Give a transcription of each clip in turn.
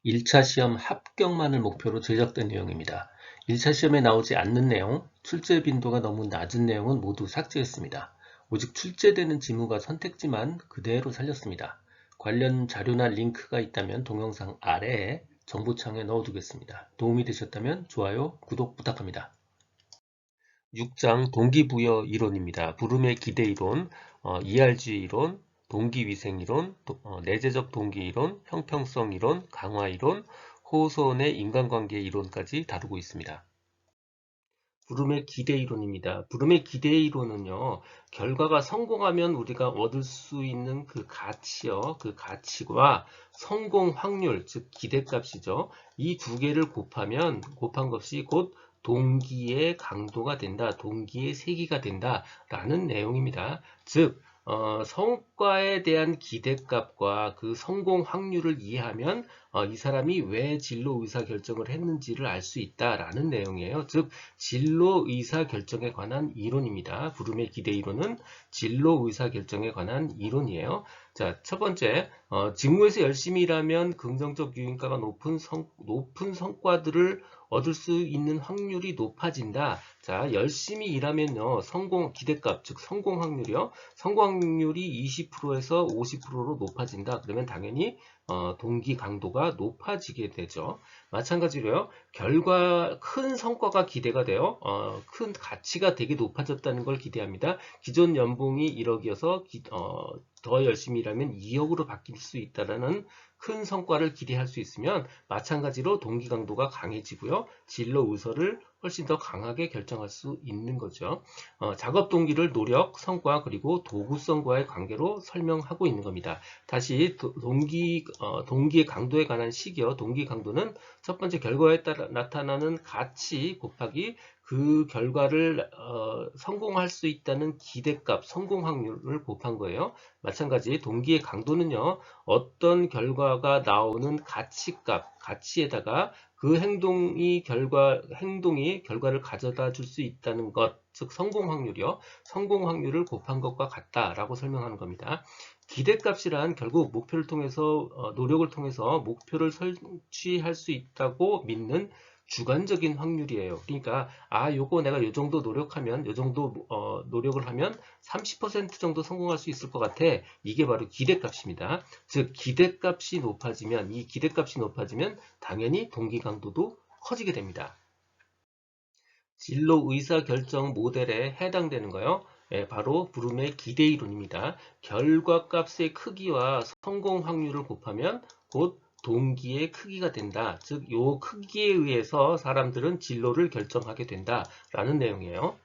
1차 시험 합격만을 목표로 제작된 내용입니다. 1차 시험에 나오지 않는 내용, 출제 빈도가 너무 낮은 내용은 모두 삭제했습니다. 오직 출제되는 지문과 선택지만 그대로 살렸습니다. 관련 자료나 링크가 있다면 동영상 아래에 정보창에 넣어두겠습니다. 도움이 되셨다면 좋아요, 구독 부탁합니다. 6장 동기부여 이론입니다. 부름의 기대 이론, ERG 이론, 동기위생 이론, 내재적 동기 이론, 형평성 이론, 강화 이론, 호소의 인간관계 이론까지 다루고 있습니다. 부름의 기대 이론입니다. 부름의 기대 이론은요, 결과가 성공하면 우리가 얻을 수 있는 그 가치요, 그 가치와 성공 확률, 즉 기대값이죠. 이 두 개를 곱한 것이 곧 동기의 강도가 된다, 동기의 세기가 된다라는 내용입니다. 즉, 성과에 대한 기대값과 그 성공 확률을 이해하면 이 사람이 왜 진로 의사 결정을 했는지를 알 수 있다라는 내용이에요. 즉, 진로 의사 결정에 관한 이론입니다. 부름의 기대 이론은 진로 의사 결정에 관한 이론이에요. 자, 첫 번째, 직무에서 열심히 일하면 긍정적 유인가가 높은 성과들을 얻을 수 있는 확률이 높아진다. 자, 열심히 일하면요, 기대값, 즉 성공 확률이요. 성공 확률이 20%에서 50%로 높아진다. 그러면 당연히 동기 강도가 높아지게 되죠. 마찬가지로요, 큰 성과가 기대가 돼요. 큰 가치가 되게 높아졌다는 걸 기대합니다. 기존 연봉이 1억이어서 더 열심히 일하면 2억으로 바뀔 수 있다는 큰 성과를 기대할 수 있으면 마찬가지로 동기 강도가 강해지고요. 진로 의사를 훨씬 더 강하게 결정할 수 있는 거죠. 작업 동기를 노력, 성과, 그리고 도구성과의 관계로 설명하고 있는 겁니다. 다시 동기의 강도에 관한 식이요. 동기 강도는 첫 번째 결과에 따라 나타나는 가치 곱하기 그 결과를 성공할 수 있다는 기대값, 성공 확률을 곱한 거예요. 마찬가지 동기의 강도는요. 어떤 결과가 나오는 가치값, 가치에다가 그 행동이 결과를 가져다 줄 수 있다는 것, 즉 성공 확률이요. 성공 확률을 곱한 것과 같다라고 설명하는 겁니다. 기대값이란 결국 목표를 통해서 노력을 통해서 목표를 설치할 수 있다고 믿는 주관적인 확률이에요. 그러니까 요거 내가 요 정도 노력하면 요 정도 노력을 하면 30% 정도 성공할 수 있을 것 같아. 이게 바로 기대값입니다. 즉 이 기대값이 높아지면 당연히 동기 강도도 커지게 됩니다. 진로 의사결정 모델에 해당되는 거요. 바로 부름의 기대 이론입니다. 결과값의 크기와 성공 확률을 곱하면 곧 동기의 크기가 된다. 즉, 요 크기에 의해서 사람들은 진로를 결정하게 된다라는 내용이에요.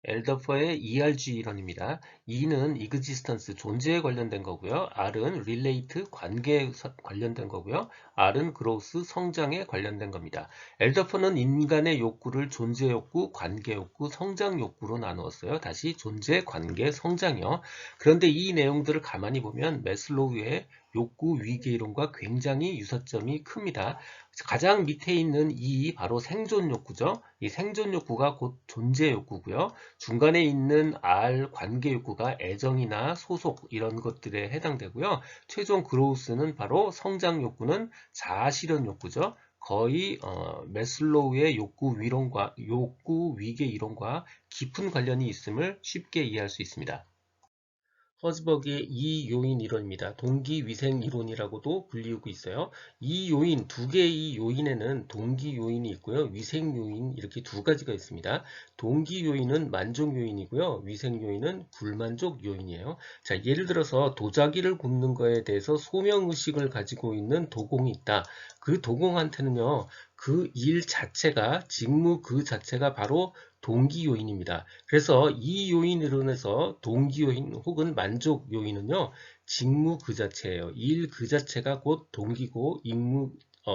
엘더퍼의 ERG 이론입니다. E는 existence, 존재에 관련된 거고요. R은 relate, 관계에 관련된 거고요. R은 growth, 성장에 관련된 겁니다. 엘더퍼는 인간의 욕구를 존재 욕구, 관계 욕구, 성장 욕구로 나누었어요. 다시 존재, 관계, 성장이요. 그런데 이 내용들을 가만히 보면 매슬로우의 욕구 위계 이론과 굉장히 유사점이 큽니다. 가장 밑에 있는 이 바로 생존 욕구죠. 이 생존 욕구가 곧 존재 욕구고요. 중간에 있는 R 관계 욕구가 애정이나 소속 이런 것들에 해당되고요. 최종 그로우스는 바로 성장 욕구는 자아 실현 욕구죠. 거의 매슬로우의 욕구 위계 이론과 깊은 관련이 있음을 쉽게 이해할 수 있습니다. 허즈버그의 이 요인 이론입니다. 동기위생 이론이라고도 불리우고 있어요. 이 요인, 두 개의 요인에는 동기 요인이 있고요. 위생 요인 이렇게 두 가지가 있습니다. 동기 요인은 만족 요인이고요. 위생 요인은 불만족 요인이에요. 자, 예를 들어서 도자기를 굽는 거에 대해서 소명의식을 가지고 있는 도공이 있다. 그 도공한테는요. 그 일 자체가, 직무 그 자체가 바로 동기 요인입니다. 그래서 이 요인 이론에서 동기 요인 혹은 만족 요인은요, 직무 그 자체예요. 일 그 자체가 곧 동기고,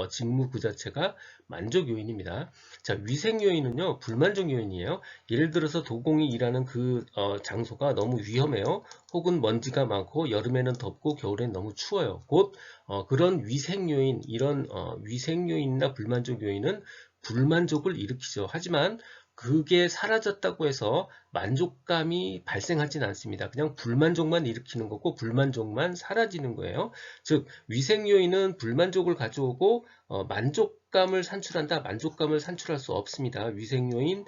직무 그 자체가 만족 요인입니다. 자, 위생 요인은요, 불만족 요인이에요. 예를 들어서 도공이 일하는 그 장소가 너무 위험해요. 혹은 먼지가 많고, 여름에는 덥고, 겨울엔 너무 추워요. 곧, 그런 위생 요인, 이런 위생 요인이나 불만족 요인은 불만족을 일으키죠. 하지만 그게 사라졌다고 해서 만족감이 발생하진 않습니다. 그냥 불만족만 일으키는 거고 불만족만 사라지는 거예요. 즉 위생 요인은 불만족을 가져오고 만족감을 산출한다. 만족감을 산출할 수 없습니다. 위생 요인,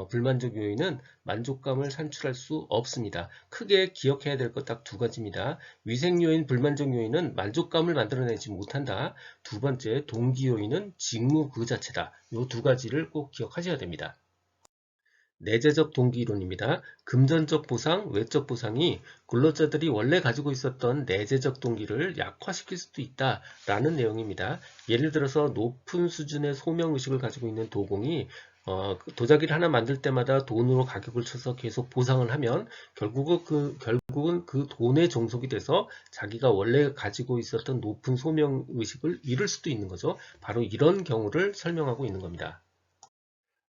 불만족 요인은 만족감을 산출할 수 없습니다. 크게 기억해야 될 것 딱 두 가지입니다. 위생 요인, 불만족 요인은 만족감을 만들어내지 못한다. 두 번째, 동기 요인은 직무 그 자체다. 이 두 가지를 꼭 기억하셔야 됩니다. 내재적 동기이론입니다. 금전적 보상, 외적 보상이 근로자들이 원래 가지고 있었던 내재적 동기를 약화시킬 수도 있다라는 내용입니다. 예를 들어서 높은 수준의 소명의식을 가지고 있는 도공이 그 도자기를 하나 만들 때마다 돈으로 가격을 쳐서 계속 보상을 하면 결국은 그 돈에 종속이 돼서 자기가 원래 가지고 있었던 높은 소명의식을 잃을 수도 있는 거죠. 바로 이런 경우를 설명하고 있는 겁니다.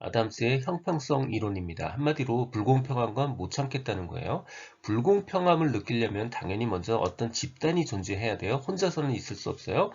아담스의 형평성 이론입니다. 한마디로 불공평한 건 못 참겠다는 거예요. 불공평함을 느끼려면 당연히 먼저 어떤 집단이 존재해야 돼요. 혼자서는 있을 수 없어요.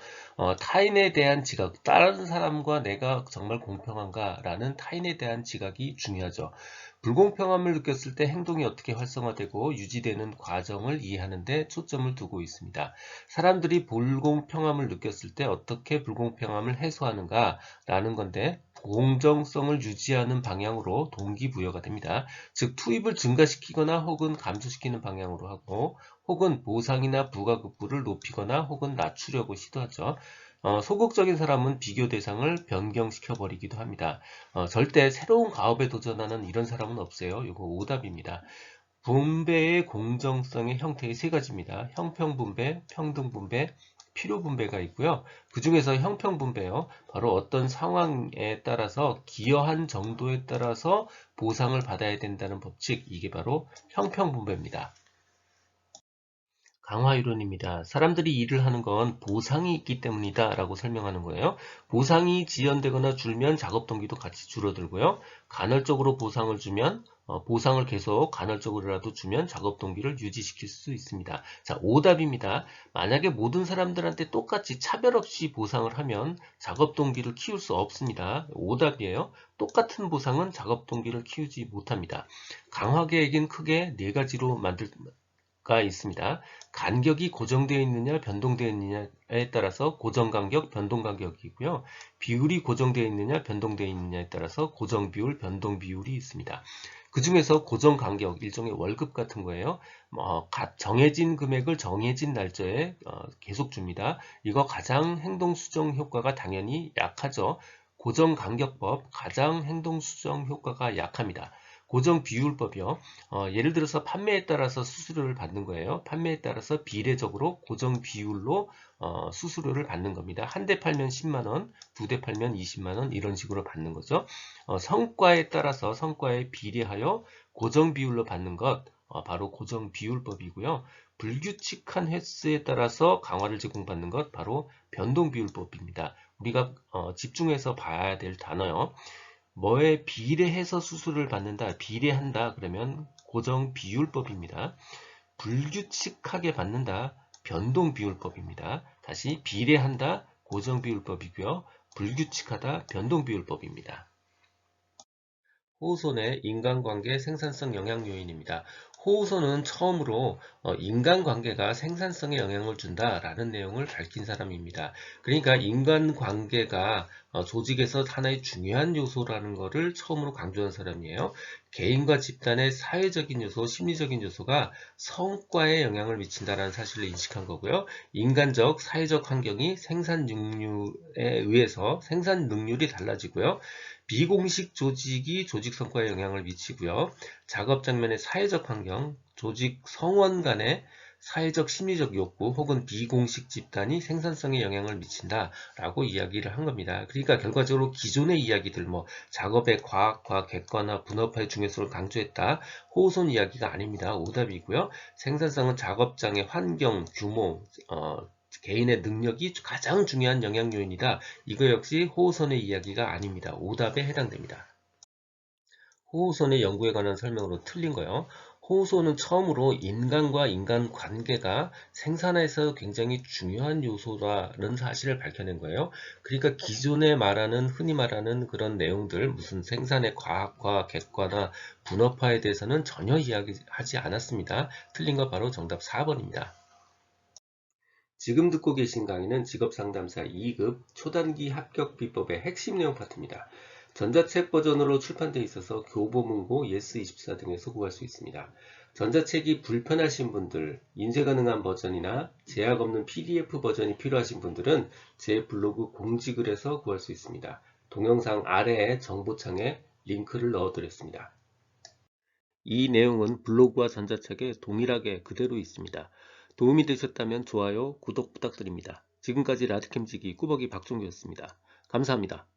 타인에 대한 지각, 다른 사람과 내가 정말 공평한가라는 타인에 대한 지각이 중요하죠. 불공평함을 느꼈을 때 행동이 어떻게 활성화되고 유지되는 과정을 이해하는 데 초점을 두고 있습니다. 사람들이 불공평함을 느꼈을 때 어떻게 불공평함을 해소하는가라는 건데 공정성을 유지하는 방향으로 동기부여가 됩니다. 즉 투입을 증가시키거나 혹은 감소시키는 방향으로 하고 혹은 보상이나 부가급부를 높이거나 혹은 낮추려고 시도하죠. 소극적인 사람은 비교 대상을 변경시켜 버리기도 합니다. 절대 새로운 가업에 도전하는 이런 사람은 없어요. 이거 오답입니다. 분배의 공정성의 형태의 세 가지입니다. 형평분배, 평등분배, 필요분배가 있고요. 그 중에서 형평분배요. 바로 어떤 상황에 따라서 기여한 정도에 따라서 보상을 받아야 된다는 법칙, 이게 바로 형평분배입니다. 강화이론입니다. 사람들이 일을 하는 건 보상이 있기 때문이다 라고 설명하는 거예요. 보상이 지연되거나 줄면 작업 동기도 같이 줄어들고요. 간헐적으로 보상을 주면 보상을 계속 간헐적으로라도 주면 작업 동기를 유지시킬 수 있습니다. 자, 오답입니다. 만약에 모든 사람들한테 똑같이 차별 없이 보상을 하면 작업 동기를 키울 수 없습니다. 오답이에요. 똑같은 보상은 작업 동기를 키우지 못합니다. 강화 계획은 크게 네 가지로 가 있습니다. 간격이 고정되어 있느냐 변동되어 있느냐에 따라서 고정간격, 변동간격이고요. 비율이 고정되어 있느냐 변동되어 있느냐에 따라서 고정비율, 변동비율이 있습니다. 그 중에서 고정간격, 일종의 월급 같은 거예요. 정해진 금액을 정해진 날짜에 계속 줍니다. 이거 가장 행동수정 효과가 당연히 약하죠. 고정간격법, 가장 행동수정 효과가 약합니다. 고정비율법이요. 예를 들어서 판매에 따라서 수수료를 받는 거예요. 판매에 따라서 비례적으로 고정 비율로 수수료를 받는 겁니다. 한 대 팔면 10만원, 두 대 팔면 20만원 이런 식으로 받는 거죠. 성과에 따라서 성과에 비례하여 고정 비율로 받는 것 바로 고정 비율법이고요. 불규칙한 횟수에 따라서 강화를 제공받는 것 바로 변동 비율법입니다. 우리가 집중해서 봐야 될 단어요. 뭐에 비례해서 수수료를 받는다, 비례한다 그러면 고정 비율법입니다. 불규칙하게 받는다, 변동 비율법입니다. 다시 비례한다, 고정 비율법이고요. 불규칙하다, 변동 비율법입니다. 호우손의 인간관계 생산성 영향 요인입니다. 호우손은 처음으로 인간관계가 생산성에 영향을 준다라는 내용을 밝힌 사람입니다. 그러니까 인간관계가 조직에서 하나의 중요한 요소라는 것을 처음으로 강조한 사람이에요. 개인과 집단의 사회적인 요소, 심리적인 요소가 성과에 영향을 미친다는 사실을 인식한 거고요. 인간적, 사회적 환경이 생산 능률에 의해서 생산 능률이 달라지고요. 비공식 조직이 조직 성과에 영향을 미치고요. 작업 장면의 사회적 환경, 조직 성원 간의 사회적 심리적 욕구 혹은 비공식 집단이 생산성에 영향을 미친다라고 이야기를 한 겁니다. 그러니까 결과적으로 기존의 이야기들 작업의 과학과 객관화, 분업화의 중요성을 강조했다. 호손 이야기가 아닙니다. 오답이고요. 생산성은 작업장의 환경, 규모, 개인의 능력이 가장 중요한 영향 요인이다. 이거 역시 호우선의 이야기가 아닙니다. 오답에 해당됩니다. 호우선의 연구에 관한 설명으로 틀린 거요. 호우소는 처음으로 인간과 인간 관계가 생산에서 굉장히 중요한 요소라는 사실을 밝혀낸 거예요. 그러니까 기존에 말하는 흔히 말하는 그런 내용들 무슨 생산의 과학화, 객관화, 분업화에 대해서는 전혀 이야기하지 않았습니다. 틀린 거 바로 정답 4번입니다. 지금 듣고 계신 강의는 직업상담사 2급 초단기 합격 비법의 핵심 내용 파트입니다. 전자책 버전으로 출판되어 있어서 교보문고, 예스24 등에서 구할 수 있습니다. 전자책이 불편하신 분들, 인쇄 가능한 버전이나 제약 없는 PDF 버전이 필요하신 분들은 제 블로그 공지글에서 구할 수 있습니다. 동영상 아래에 정보창에 링크를 넣어드렸습니다. 이 내용은 블로그와 전자책에 동일하게 그대로 있습니다. 도움이 되셨다면 좋아요, 구독 부탁드립니다. 지금까지 라디캠지기 꾸벅이 박종규였습니다. 감사합니다.